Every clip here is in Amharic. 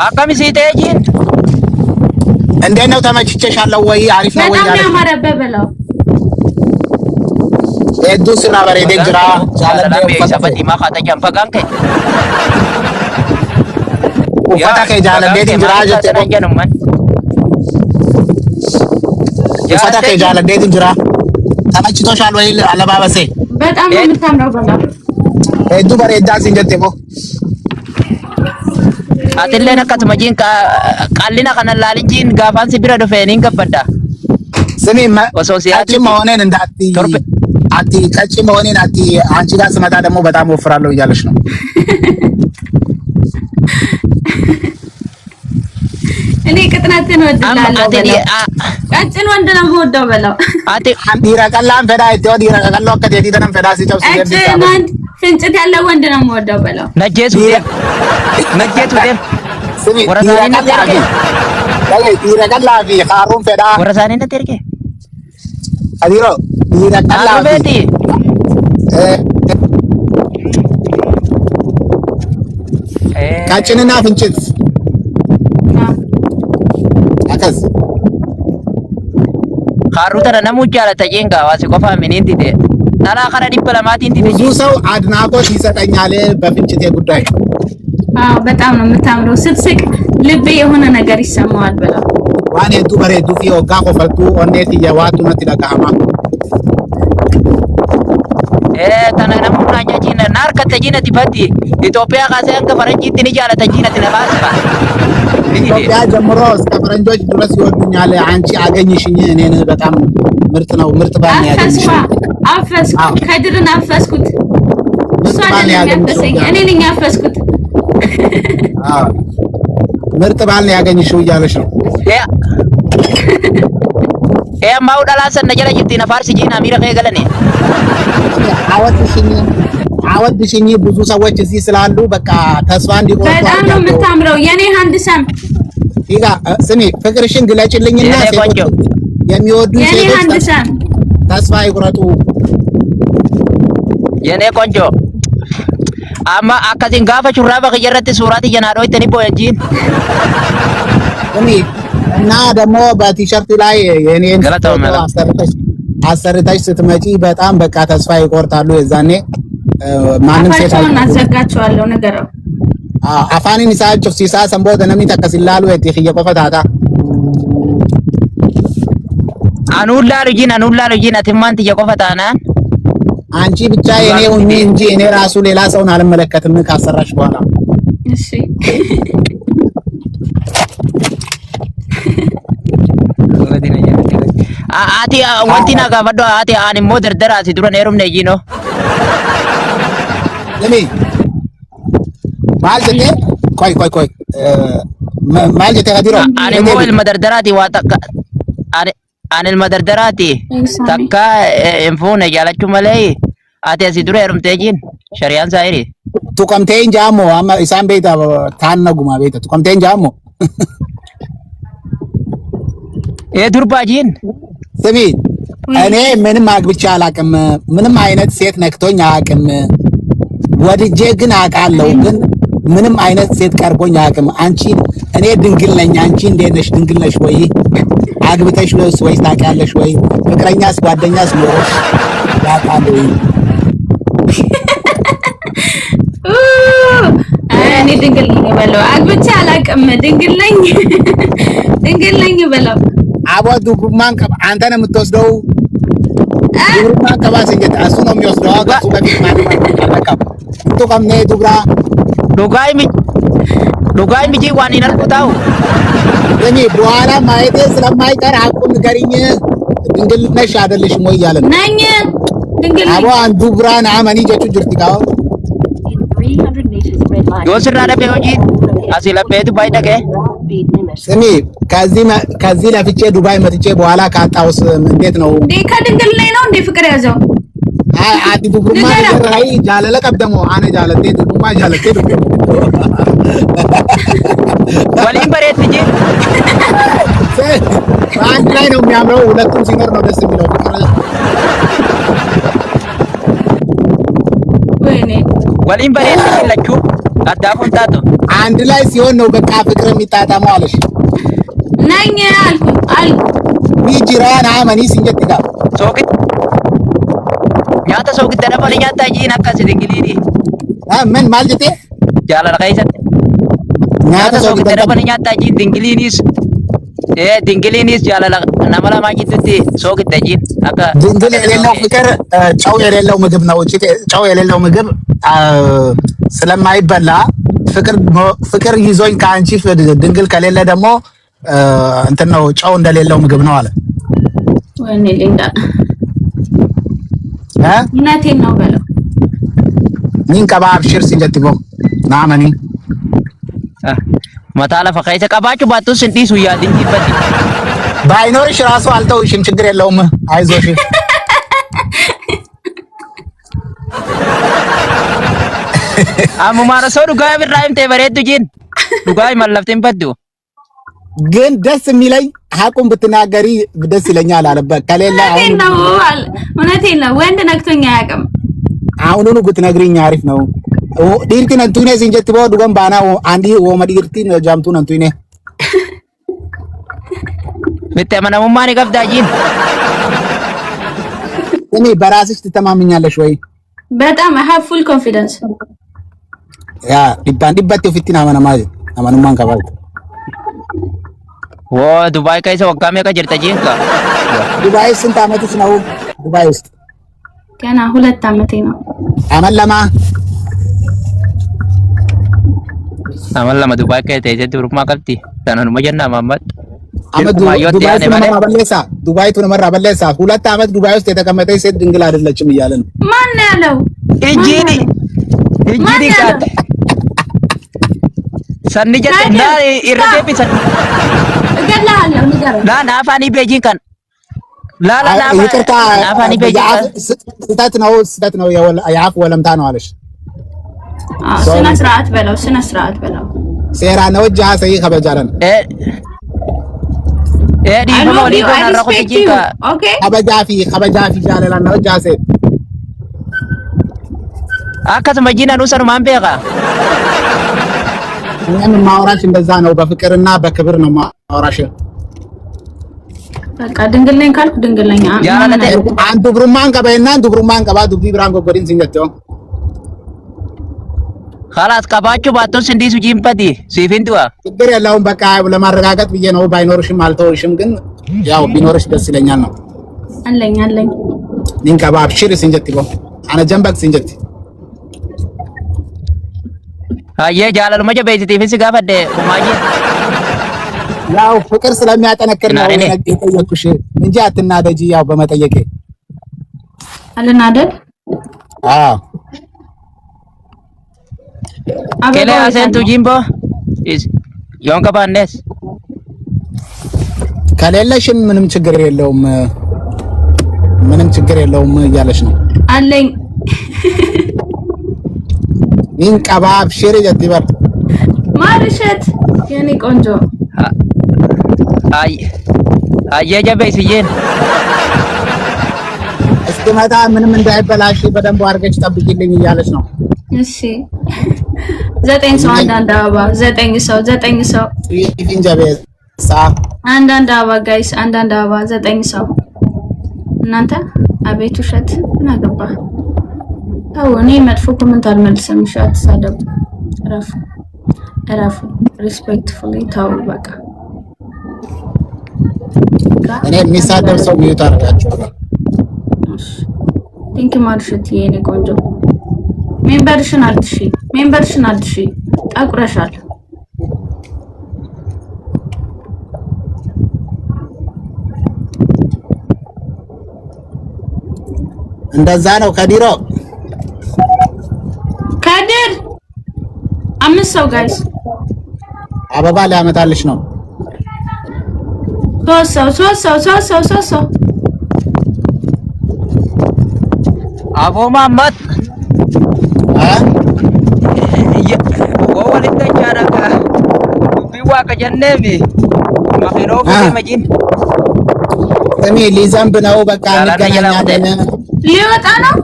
አካሚ ሲቴጂን እንዴት ነው ተመችቼሻለሁ ወይ? አሪፍ ነው ወይ? በጣም ያማረበ በለው እዱ ስራ በሬ ደጅራ ሰላም በይሰፈቲ ማኻተጃን ፈጋንከ ኡፈታ ከጃለ ደጅራ ጀተነጀን ማን ኡፈታ ከጃለ ደጅራ ተመችቶሻል ወይ? አለባበሴ በጣም ነው የምታምረው በለው እዱ በሬ ዳስ እንጀቴቦ አትለና ከተመጂን ቃሊና ከነላልጂን ጋፋን ሲብራ ዶፌኒን ገበዳ ስሚ ቀጭ መሆኔን እንዳቲ አቲ ቀጭ መሆኔን አቲ አንቺ ጋር ስመጣ ደግሞ በጣም ወፍራለሁ እያለሽ ነው። እኔ ቅጥነትን ወድላለሁ በለው ቀጭን ወንድ ነው የምወደው በለው አቲ አንዲራ ቀላም ፈዳ ይተው ዲራ ቀላው ከዴዲ ተነም ፈዳ ሲጨው ሲጀምር ፍንጭት ያለው ወንድ ነው የምወደው በለው ነጀቱ ደም ስሚ ወራሳኒ ነተርኬ ዲራ ቀላፊ ካሩን ፈዳ ወራሳኒ ነተርኬ አዲሮ ዲራ ቀላፊ አቤቲ ቀጭንና ፍንጭት አከስ ካሩተና ነሙጃላ ተጂንጋ ዋሲ ቆፋ ምንንቲ ደ ታላ ካራ ዲፕሎማቲ እንት ብዙ ሰው አድናቆት ይሰጠኛል በፍንጭቴ ጉዳይ። አዎ በጣም ነው የምታምረው። ስትስቅ ልብ የሆነ ነገር ይሰማዋል በለው ዋኔ ዱ በሬ ዱ ፊ ኦጋ ኮፈልቱ ኦኔት የዋቱ ነቲ ዳጋማ tana namuna jajina narka tajina tibati ኢትዮጵያ ካሰን ከፈረንጅ ትንጃለ tajina ትነባስባ ኢትዮጵያ ጀምሮ እስከ ፈረንጆች ድረስ ይወዱኛል። አንቺ አገኝሽኝ እኔን በጣም ምርጥ ነው ምርጥ ባል ነው ያገኝሽ። አፈስኩት ከድርን አፈስኩት እሷን ያገኘኝ እኔ ነኝ አፈስኩት። አዎ ምርጥ ባል ነው ያገኝሽው እያለሽ ነው። ማውዳላሰን ነጀራ ይቲና ፋርሲ ጂና ሚራ ከገለኔ አወድሽኝ ብዙ ሰዎች እዚህ ስላሉ በቃ ተስፋ እንዲቆርጡ በጣም ነው የምታምረው የኔ ሃንድሰም ይጋ ስሚ ፍቅርሽን ግለጭልኝና የሚወዱኝ ሴቶች ተስፋ ይቁረጡ የኔ ቆንጆ አማ አካቲን ጋፋ ሹራባ ከየረተ ሱራቲ ጀናዶ ይተኒ ቦየጂን ስሚ እና ደግሞ በቲሸርት ላይ የኔን አሰርተሽ ስትመጪ በጣም በቃ ተስፋ ይቆርጣሉ። የዛኔ ማንም ሴት አዘጋቸዋለሁ ነገር አፋኒን ይሳጭፍ ሲሳ ሰምቦ ደነሚ ተከሲላሉ እትይ የቆፈታታ አኑላ ልጅን አትማንት የቆፈታና አንቺ ብቻ የኔ ሁኚ እንጂ እኔ ራሱ ሌላ ሰውን አልመለከትም ካሰራሽ በኋላ እሺ አቲ ወንቲና ጋፈዶ አቲ አኒ ሞደር ደራሲ ዱረ ነሩም ነጂኖ ለሚ ማልጀቴ ቆይ ማልጀቴ ጋዲሮ አኒ ሞል መደርደራቲ ዋጣ አኒ መደርደራቲ ተካ እንፎነ ያላችሁ መለይ አቲ አሲ ዱረ ነሩም ተጂን ሸሪያን ሳይሪ ቱቀምቴን ጃሞ አማ ኢሳን ቤታ ታነጉማ ቤታ ቱቀምቴን ጃሞ ዱርባጂን ስሚ እኔ ምንም አግብቼ አላቅም። ምንም አይነት ሴት ነክቶኝ አያቅም። ወድጄ ግን አውቃለሁ። ግን ምንም አይነት ሴት ቀርቦኝ አያቅም። አንቺ እኔ ድንግል ነኝ። አንቺ እንዴት ነሽ? ድንግል ነሽ ወይ? አግብተሽ ወይስ ታውቂያለሽ ወይ? ፍቅረኛስ ጓደኛስ ኖሮሽ ያውቃል ወይ? እኔ ድንግል ነኝ በለው። አግብቼ አላቅም። ድንግል ነኝ በለው። አቦዱ ጉማን አንተ ነው የምትወስደው። ጉማን ከባስ እንጀት እሱ ነው የሚወስደው። አጋሱ በፊት ማለት ነው ቱ ከምኔ ዱብራ ዱጋይ ሚጂ ዋን ይነርኩታው እኔ በኋላ ማየቴ ስለማይቀር አቁም ንገሪኝ። ድንግል ነሽ አይደለሽም ወይ እያለ ነኝ ድንግል አቦ አንዱ ብራን አማኒ ጀቹ ጅርቲካው ዮስራ ደበዮጂ አሲለበቱ ባይደገ ስሚ ከዚህ ለፍቼ ዱባይ መጥቼ በኋላ ካጣውስ እንዴት ነው እንዴ? ከድንግል ላይ ነው እንዴ ፍቅር ያዘው? አዲ ዱጉማ ደራይ ጃለለ ቀደሞ አነ ጃለቴ ዱጉማ ጃለቴ ወሊም በሬት ልጅ አንድ ላይ ነው የሚያምረው። ሁለቱም ሲኖር ነው ደስ የሚለው ፍቅር ወይኔ ወሊም በሬት ልጅ አዳፉን ታቶ አንድ ላይ ሲሆን ነው በቃ ፍቅር የሚጣጣመው አለሽ ነኝ አልኩ ሚጅራና ማኒ ሲንጀትጋ ሶኪት ኛታ ሶኪት ደረባል ኛታ ጂን አካስ ድንግሊኒ ምን ማልጀቴ ጃላላ ከይሰት ኛታ ሶኪት ደረባል ኛታ ጂን ድንግሊኒስ ድንግሊኒስ ጃላላ ናማላ ማጂትቲ ሶኪት ደጂን አካ ድንግል የሌለው ፍቅር ጨው የሌለው ምግብ ነው እቺ ጨው የሌለው ምግብ ስለማይበላ ፍቅር ይዞኝ ካንቺ ድንግል ከሌለ ደግሞ እንትን ነው ጨው እንደሌለው ምግብ ነው አለ ወይኔ ሊንዳ እናቴን ነው በለው ኒን ከባብ ሽር ሲጀትጎ ናማኒ መታላ ፈካይተ ቀባቹ ባቱስ እንዲሱ ያድንጂ በዲ ባይኖርሽ ራሱ አልተውሽም ችግር የለውም አይዞሽ አሙ ማረሰው ዱጋይ ብራይም ተበሬቱ ጂን ዱጋይ ማለፍተን በዱ ግን ደስ የሚለኝ ሀቁን ብትናገሪ ደስ ይለኛል አለበት ከሌላ እውነቴን ነው ወንድ ነክቶኛ አያውቅም አሁኑኑ ብትነግሪኝ አሪፍ ነው ዲርቲን አንቱኔ ሲንጀትቦ ዱገን ባና አንዲ ወመዲርቲን ጃምቱን አንቱኔ በተመናሙ ማን ይገብዳጂን እኔ በራስሽ ትተማመኛለሽ ወይ በጣም I have full confidence ያ ዲባንዲበት ፊቲና ማናማዝ አማኑማን ከባል ወ ዱባይ ከይሰ ወጋሜ ከጀርተ ጂንካ ዱባይ ስንት አመትሽ ነው ዱባይ ውስጥ ገና 2 አመቴ ነው አመለማ ዱባይ ከይተ ዱሩማ ቀልቲ ታናኑ መጀና ማማት ዱባይ ቱን መራ በለሳ 2 አመት ዱባይ ውስጥ የተቀመጠች ሴት ድንግል አይደለችም እያለ ነው ማን ያለው እጂኒ ካት ሰንጀት ና ይረደብ ሰን እገላለሁ ንገረው ና ናፋኒ ቤጂን ካን ላላ ይቅርታ ናፋኒ ቤጂን ስህተት ነው የአፍ ወለምታ ነው አለሽ ስነ ስርዓት በለው ሴራ ነው እጃ ሰይ ከበጃለን ዲ በሞሊ ኮና ረቆት ጂካ ኦኬ ከበጃፊ ጃለላ ነው እጃ ሰይ አከተ መጂና ነው ሰሩ ማንበጋ እኔም ማውራሽ እንደዛ ነው በፍቅርና በክብር ነው ማውራሽ በቃ ድንግል ነኝ ካልኩ ድንግል ነኝ አንዱ ብሩማን ቀበይና አንዱ ብሩማን ቀባ ዱቢ ብራን ጎጎዲን ሲንገተው خلاص ቀባቹ ባቶስ እንዲሱ ጂምፓዲ ሲፊንቱዋ ችግር የለውም በቃ ለማረጋጋት ብዬ ነው ባይኖርሽም አልተውሽም ግን ያው ቢኖርሽ ደስ ይለኛል ነው አለኝ ኒንካ ባብሽር ሲንጀትጎ አነ ጀምባክ ሲንጀት አየ ጃላሉ መጀ በይቲ ፊስ ጋፈደ ቁማጂ ያው ፍቅር ስለሚያጠነክር ነው የጠየኩሽ እንጂ አትናደጂ ያው በመጠየቄ አልናደድ ከለ አሰንቱ ጂምቦ ኢዝ ዮንካ ባነስ ከሌለሽም ምንም ችግር የለውም እያለሽ ነው አለኝ ምን ቀባብ ሽሪ ጀትበር ማርሸት የኔ ቆንጆ አየጀበይ ሲየን እስኪመጣ ምንም እንዳይበላሽ በደንብ አድርገሽ ጠብቂልኝ እያለች ነው እሺ 9 ሰው አንዳንድ አበባ 9 ሰው ኢንጀቤሳ አንዳንድ አበባ ጋይስ አንዳንድ አበባ 9 ሰው እናንተ አቤት ውሸት ምን አገባ ታው እኔ መጥፎ ኮሜንት አልመልስም እሺ አትሳደቡ እረፉ ሪስፔክትፉሊ ታው በቃ እኔ የሚሳደብ ሰው ሚዩት አድርጋችሁ ቲንክ ማርሽት የኔ ቆንጆ ሜምበርሽን አድሺ ጠቁረሻል እንደዛ ነው ከዲሮ ከድር 5 ሰው ጋይስ አበባ ሊያመጣልሽ ነው 3 ሰው አቦ ማማት ወወልተ ጃራካ ቢዋ ከጀነሚ ማኺሮ ከመጂን እኔ ሊዘንብ ነው በቃ እንገናኛለን ሊወጣ ነው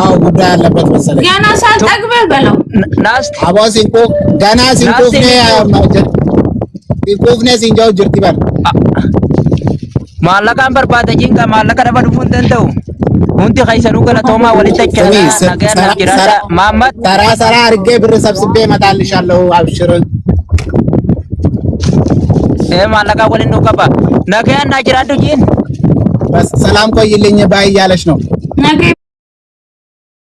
አዎ ጉዳይ አለበት መሰለኝ። ገና ሳልጠግብህ በለው ናስቲ አቦ ሲንኮ ገና ሲንኮፍኔ ሲንኮፍኔ ሲንጃው ጅርቲ ባል ማለቃን በርባደ ጂንካ ማለቃ ደበዱ ፉንተንተው ሁንቲ ከይሰኑ ገለቶማ ወልተከለ ነገር ነጅራዳ ማማት ሰራ አርጌ ብር ሰብስቤ እመጣልሻለሁ አብሽር ማለቃ ወልን ነው ቀባ ነገ ያና ጅራዱ ጂን በስ ሰላም ቆይልኝ ባይ እያለች ነው ነገ